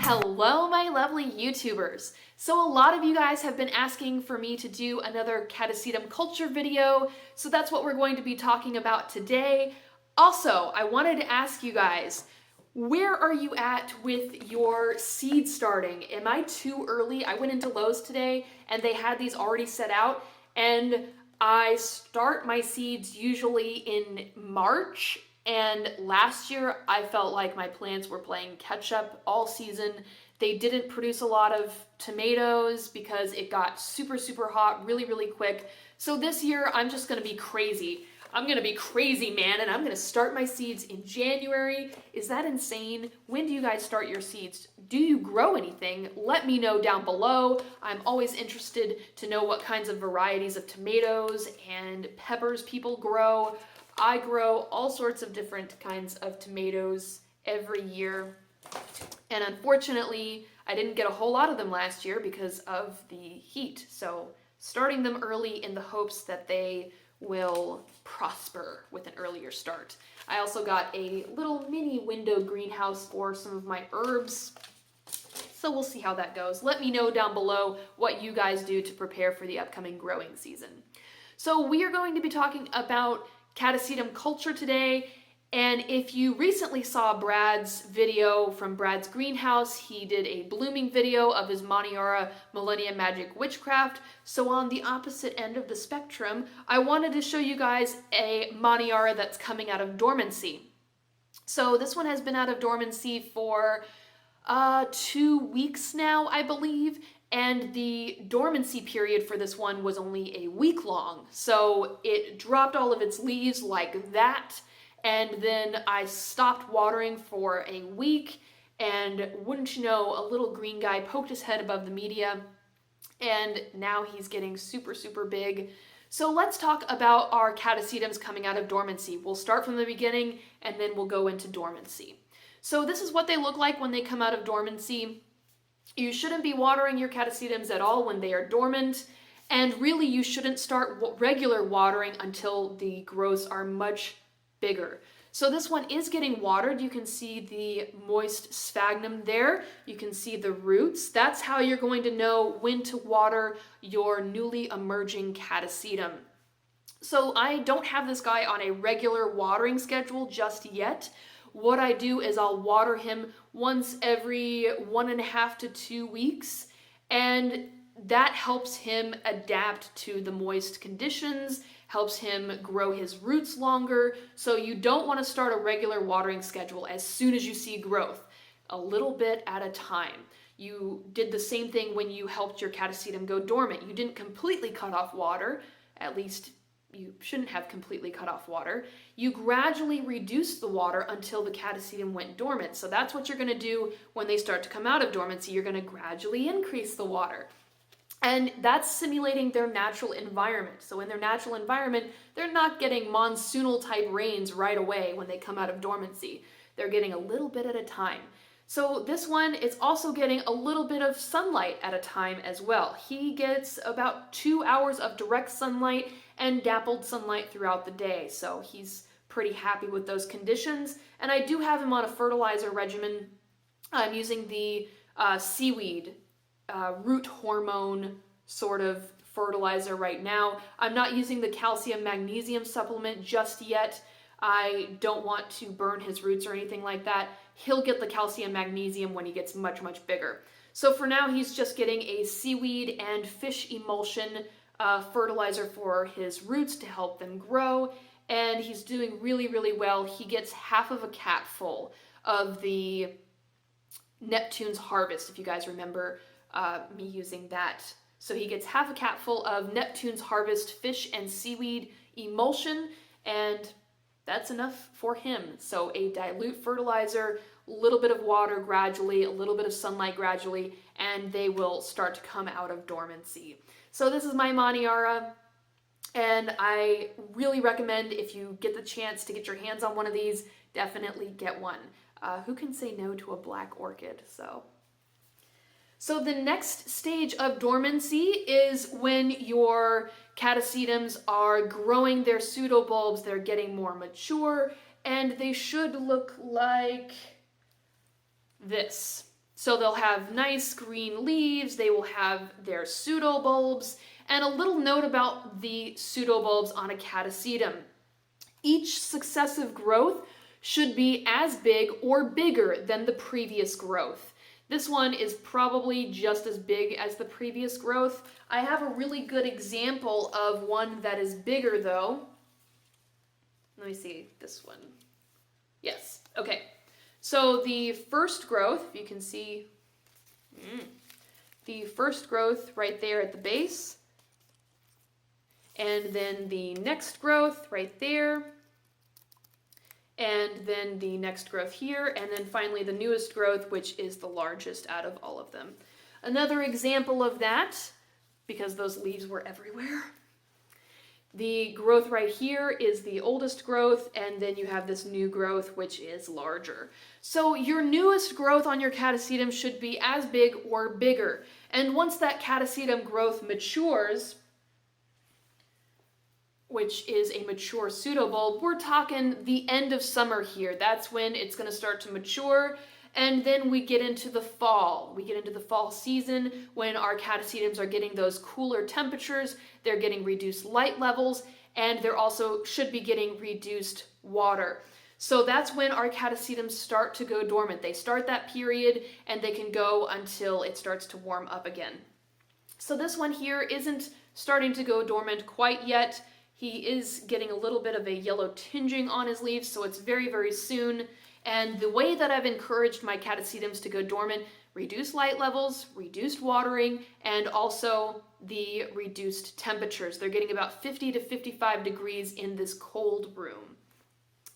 Hello, my lovely YouTubers. So a lot of you guys have been asking for me to do another Catasetum Culture video, so that's what we're going to be talking about today. Also, I wanted to ask you guys, where are you at with your seed starting? Am I too early? I went into Lowe's today and they had these already set out, and I start my seeds usually in March. And last year, I felt like my plants were playing catch up all season. They didn't produce a lot of tomatoes because it got super, super hot really, really quick. So this year, I'm just gonna be crazy. I'm gonna be crazy, man, and I'm gonna start my seeds in January. Is that insane? When do you guys start your seeds? Do you grow anything? Let me know down below. I'm always interested to know what kinds of varieties of tomatoes and peppers people grow. I grow all sorts of different kinds of tomatoes every year, and unfortunately, I didn't get a whole lot of them last year because of the heat. So starting them early in the hopes that they will prosper with an earlier start. I also got a little mini window greenhouse for some of my herbs, so we'll see how that goes. Let me know down below what you guys do to prepare for the upcoming growing season. So we are going to be talking about Catasetum Culture today, and if you recently saw Brad's video from Brad's greenhouse, he did a blooming video of his Maniara Millennium Magic Witchcraft. So on the opposite end of the spectrum, I wanted to show you guys a Maniara that's coming out of dormancy. So this one has been out of dormancy for 2 weeks now, I believe, and the dormancy period for this one was only a week long. So it dropped all of its leaves like that, and then I stopped watering for a week, and wouldn't you know, a little green guy poked his head above the media, and now he's getting super, super big. So let's talk about our catasetums coming out of dormancy. We'll start from the beginning, and then we'll go into dormancy. So this is what they look like when they come out of dormancy. You shouldn't be watering your catasetums at all when they are dormant, and really you shouldn't start regular watering until the growths are much bigger. So this one is getting watered. You can see the moist sphagnum there. You can see the roots. That's how you're going to know when to water your newly emerging catasetum. So I don't have this guy on a regular watering schedule just yet. What I do is I'll water him once every 1.5 to 2 weeks, and that helps him adapt to the moist conditions, helps him grow his roots longer. So you don't want to start a regular watering schedule as soon as you see growth, a little bit at a time. You did the same thing when you helped your catasetum go dormant. You didn't completely cut off water, at least you shouldn't have completely cut off water. You gradually reduced the water until the catasetum went dormant. So that's what you're going to do when they start to come out of dormancy. You're going to gradually increase the water. And that's simulating their natural environment. So in their natural environment, they're not getting monsoonal type rains right away when they come out of dormancy. They're getting a little bit at a time. So this one is also getting a little bit of sunlight at a time as well. He gets about 2 hours of direct sunlight and dappled sunlight throughout the day. So he's pretty happy with those conditions. And I do have him on a fertilizer regimen. I'm using the seaweed root hormone sort of fertilizer right now. I'm not using the calcium magnesium supplement just yet. I don't want to burn his roots or anything like that. He'll get the calcium magnesium when he gets much, much bigger. So for now, he's just getting a seaweed and fish emulsion fertilizer for his roots to help them grow, and he's doing really, really well. He gets half of a cat full of the Neptune's Harvest, if you guys remember me using that. So he gets half a cat full of Neptune's Harvest fish and seaweed emulsion, and that's enough for him. So a dilute fertilizer, a little bit of water gradually, a little bit of sunlight gradually, and they will start to come out of dormancy. So this is my Maniara, and I really recommend, if you get the chance to get your hands on one of these, definitely get one. Who can say no to a black orchid? So the next stage of dormancy is when your Catasetums are growing their pseudobulbs, they're getting more mature, and they should look like this. So they'll have nice green leaves, they will have their pseudobulbs, and a little note about the pseudobulbs on a catasetum. Each successive growth should be as big or bigger than the previous growth. This one is probably just as big as the previous growth. I have a really good example of one that is bigger though. Let me see this one. Yes, okay. So the first growth, if you can see, the first growth right there at the base, and then the next growth right there, and then the next growth here, and then finally the newest growth, which is the largest out of all of them. Another example of that, because those leaves were everywhere, the growth right here is the oldest growth, and then you have this new growth, which is larger. So your newest growth on your catasetum should be as big or bigger. And once that catasetum growth matures, which is a mature pseudobulb, we're talking the end of summer here. That's when it's going to start to mature. And then we get into the fall. We get into the fall season when our catasetums are getting those cooler temperatures, they're getting reduced light levels, and they're also should be getting reduced water. So that's when our catasetums start to go dormant. They start that period and they can go until it starts to warm up again. So this one here isn't starting to go dormant quite yet. He is getting a little bit of a yellow tinging on his leaves, so it's very, very soon. And the way that I've encouraged my catasetums to go dormant, reduced light levels, reduced watering, and also the reduced temperatures. They're getting about 50 to 55 degrees in this cold room.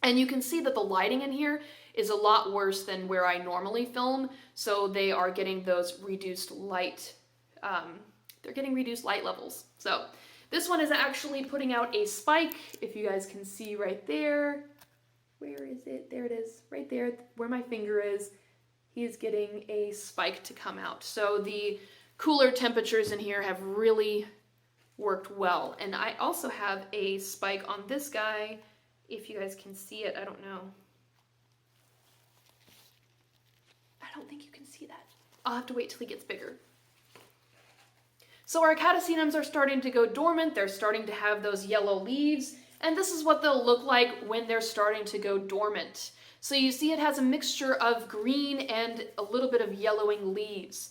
And you can see that the lighting in here is a lot worse than where I normally film, so they are getting those reduced light, they're getting reduced light levels. So this one is actually putting out a spike, if you guys can see right there. Where is it? There it is, right there where my finger is. He's getting a spike to come out. So the cooler temperatures in here have really worked well. And I also have a spike on this guy, if you guys can see it. I don't know. I don't think you can see that. I'll have to wait till he gets bigger. So our catasetums are starting to go dormant. They're starting to have those yellow leaves. And this is what they'll look like when they're starting to go dormant. So you see it has a mixture of green and a little bit of yellowing leaves.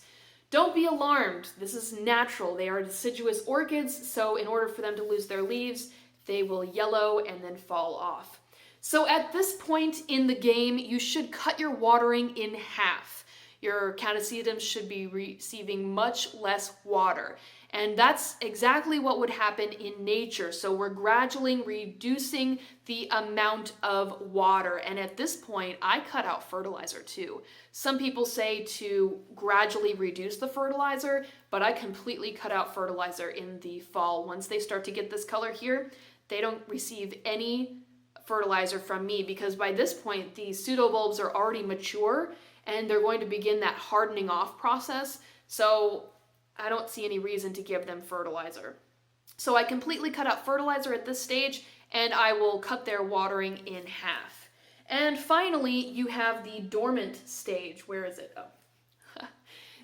Don't be alarmed. This is natural. They are deciduous orchids, so in order for them to lose their leaves, they will yellow and then fall off. So at this point in the game, you should cut your watering in half. Your catasetums should be receiving much less water. And that's exactly what would happen in nature. So we're gradually reducing the amount of water. And at this point, I cut out fertilizer too. Some people say to gradually reduce the fertilizer, but I completely cut out fertilizer in the fall. Once they start to get this color here, they don't receive any fertilizer from me, because by this point, the pseudobulbs are already mature and they're going to begin that hardening off process. So I don't see any reason to give them fertilizer. So I completely cut out fertilizer at this stage, and I will cut their watering in half. And finally, you have the dormant stage. Where is it? Oh.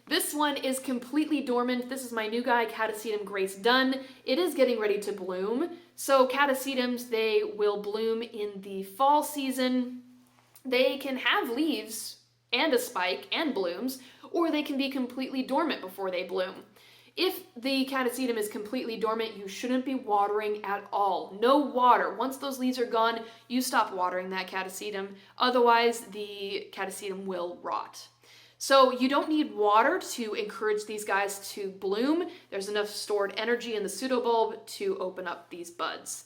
This one is completely dormant. This is my new guy, Catasetum Grace Dunn. It is getting ready to bloom. So catasetums, they will bloom in the fall season. They can have leaves and a spike and blooms, or they can be completely dormant before they bloom. If the catasetum is completely dormant, you shouldn't be watering at all. No water. Once those leaves are gone, you stop watering that catasetum. Otherwise, the catasetum will rot. So you don't need water to encourage these guys to bloom. There's enough stored energy in the pseudobulb to open up these buds.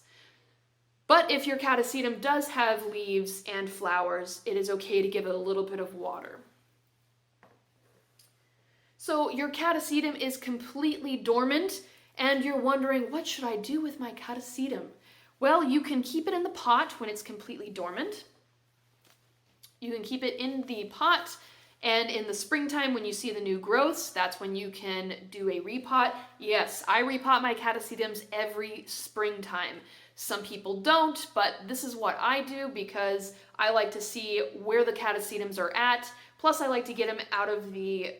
But if your catasetum does have leaves and flowers, it is okay to give it a little bit of water. So your catasetum is completely dormant, and you're wondering, what should I do with my catasetum? Well, you can keep it in the pot when it's completely dormant. You can keep it in the pot And in the springtime, when you see the new growths, that's when you can do a repot. Yes, I repot my Catasetums every springtime. Some people don't, but this is what I do because I like to see where the Catasetums are at. Plus, I like to get them out of the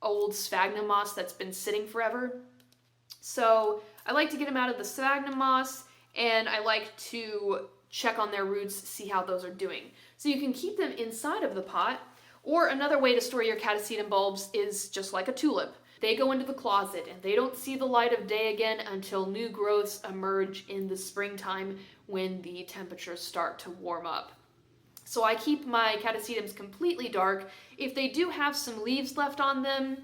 old sphagnum moss that's been sitting forever. So I like to get them out of the sphagnum moss, and I like to check on their roots, see how those are doing. So you can keep them inside of the pot, or another way to store your Catasetum bulbs is just like a tulip. They go into the closet and they don't see the light of day again until new growths emerge in the springtime when the temperatures start to warm up. So I keep my Catasetums completely dark. If they do have some leaves left on them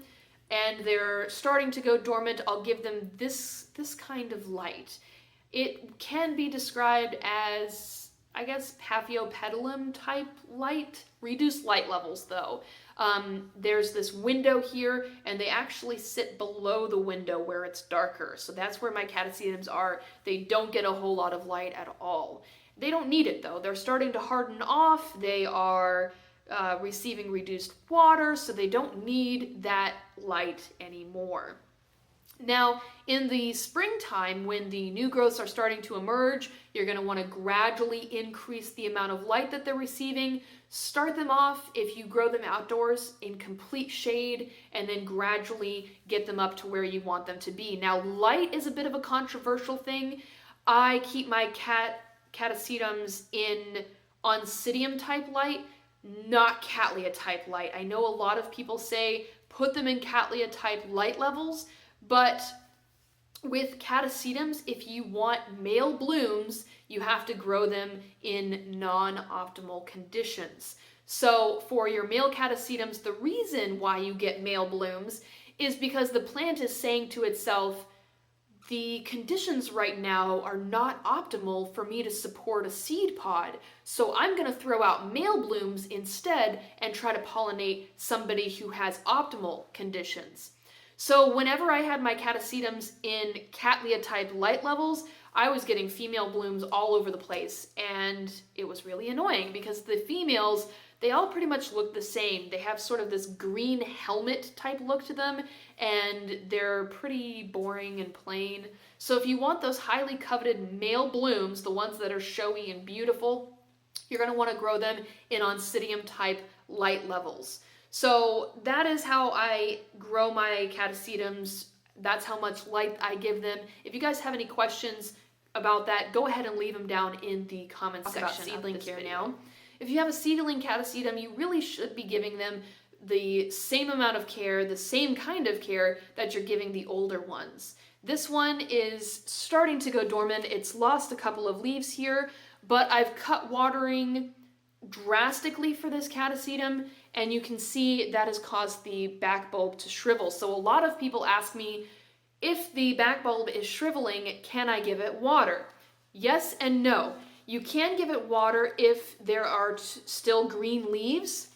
and they're starting to go dormant, I'll give them this kind of light. It can be described as, I guess, paphiopedilum type light. Reduced light levels though. There's this window here, and they actually sit below the window where it's darker. So that's where my Catasetums are. They don't get a whole lot of light at all. They don't need it though. They're starting to harden off. They are receiving reduced water, so they don't need that light anymore. Now, in the springtime, when the new growths are starting to emerge, you're going to want to gradually increase the amount of light that they're receiving. Start them off, if you grow them outdoors, in complete shade, and then gradually get them up to where you want them to be. Now, light is a bit of a controversial thing. I keep my Catasetums in Oncidium type light, not Cattleya type light. I know a lot of people say put them in Cattleya type light levels, but with Catasetums, if you want male blooms, you have to grow them in non-optimal conditions. So for your male Catasetums, the reason why you get male blooms is because the plant is saying to itself, the conditions right now are not optimal for me to support a seed pod, so I'm going to throw out male blooms instead and try to pollinate somebody who has optimal conditions. So whenever I had my Catasetums in Cattleya type light levels, I was getting female blooms all over the place, and it was really annoying because the females, they all pretty much look the same. They have sort of this green helmet type look to them, and they're pretty boring and plain. So if you want those highly coveted male blooms, the ones that are showy and beautiful, you're going to want to grow them in Oncidium type light levels. So that is how I grow my Catasetums. That's how much light I give them. If you guys have any questions about that, go ahead and leave them down in the comments section. Seedling care now. If you have a seedling Catasetum, you really should be giving them the same amount of care, the same kind of care that you're giving the older ones. This one is starting to go dormant. It's lost a couple of leaves here, but I've cut watering drastically for this Catasetum, and you can see that has caused the back bulb to shrivel. So a lot of people ask me, if the back bulb is shriveling, can I give it water? Yes and no. You can give it water if there are still green leaves,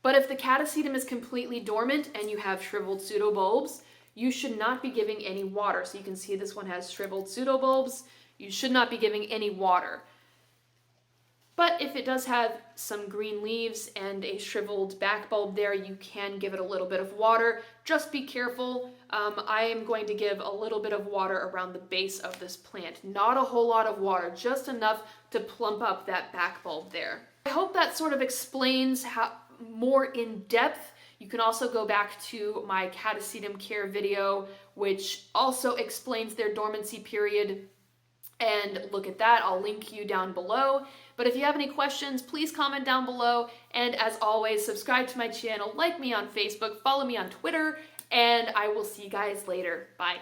but if the Catasetum is completely dormant and you have shriveled pseudobulbs, you should not be giving any water. So you can see this one has shriveled pseudobulbs. You should not be giving any water. But if it does have some green leaves and a shriveled back bulb there, you can give it a little bit of water. Just be careful. I am going to give a little bit of water around the base of this plant. Not a whole lot of water, just enough to plump up that back bulb there. I hope that sort of explains how more in depth. You can also go back to my Catasetum care video, which also explains their dormancy period, and look at that. I'll link you down below. But if you have any questions, please comment down below. And as always, subscribe to my channel, like me on Facebook, follow me on Twitter, and I will see you guys later. Bye.